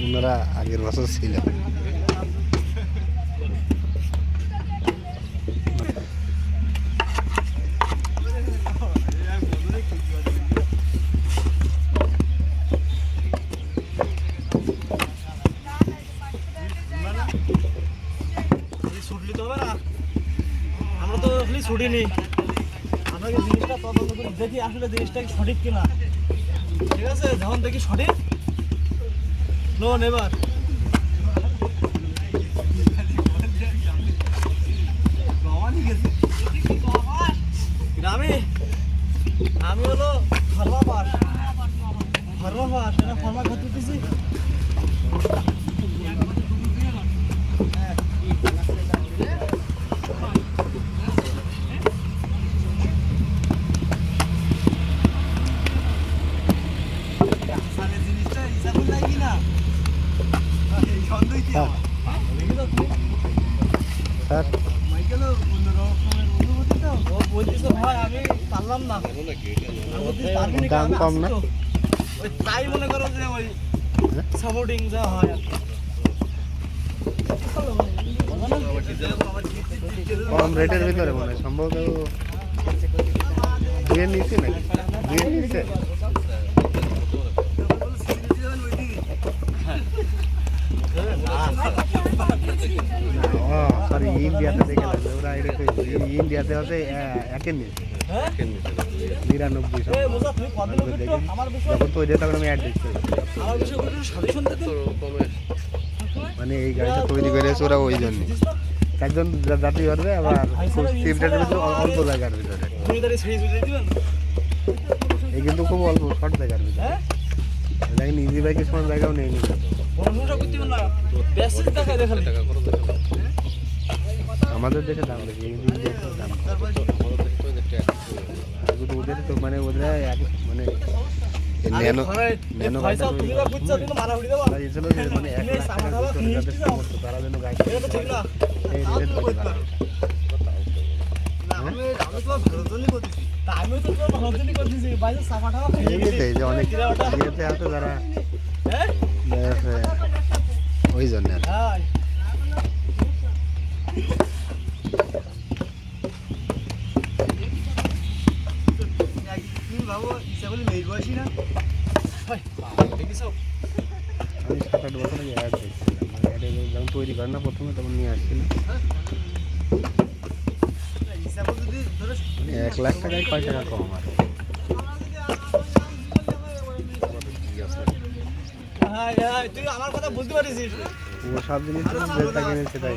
ওনারা আগের বছর ছিল। আমরা তো ছুটিনি, আমরা জিনিসটা তদন্ত করে দেখি আসলে জিনিসটা কি সঠিক কিনা। ঠিক আছে, যখন দেখি সঠিক লোন এবার আমি হলো ফার্মা পাস এটা ফার্মা খাতে দিছি। দাম কম না, তাই মনে করো যে ওই সাপোর্টিং যা হয় কম রেটের ভিতরে মনে হয় সম্ভবত দিয়ে নিচ্ছে নাকি, দিয়ে নিচ্ছে। সরি, ইন্ডিয়াতে দেখে লাগবে ওরা এরকম, ইন্ডিয়াতে হচ্ছে একের নিচে 99। যখন তৈরি তখন আমি অ্যাড দিচ্ছি, মানে এই গাড়িটা তৈরি করেছে ওরা ওই জন্য একজন যাত্রী পারবে, আবার সিমটার ভিতরে অল্প জায়গার ভিতরে, এই কিন্তু খুব অল্প শর্ট জায়গার ভিতরে। দেখেন ইজি বাইকের সময় জায়গাও নেই, আমাদের দেশে দাম বেশি, দাম ওদের তো মানে ওদের মানে ন্যানো ন্যানো মানে 1 লাখ তারা যেন গাড়ি যে অনেক ইয়েতে আছে যারা ওই জন্য আমি 7-8 বছর আগে অ্যাড দেখছিলাম, অ্যাডে যখন তৈরি করে না প্রথমে তখন নিয়ে আসছিলাম 1 লাখ টাকায় কয় টাকা কম আর তুই আমার কথা বুঝতে পারিস, ও সব জিনিস যেটা কিনে সেটাই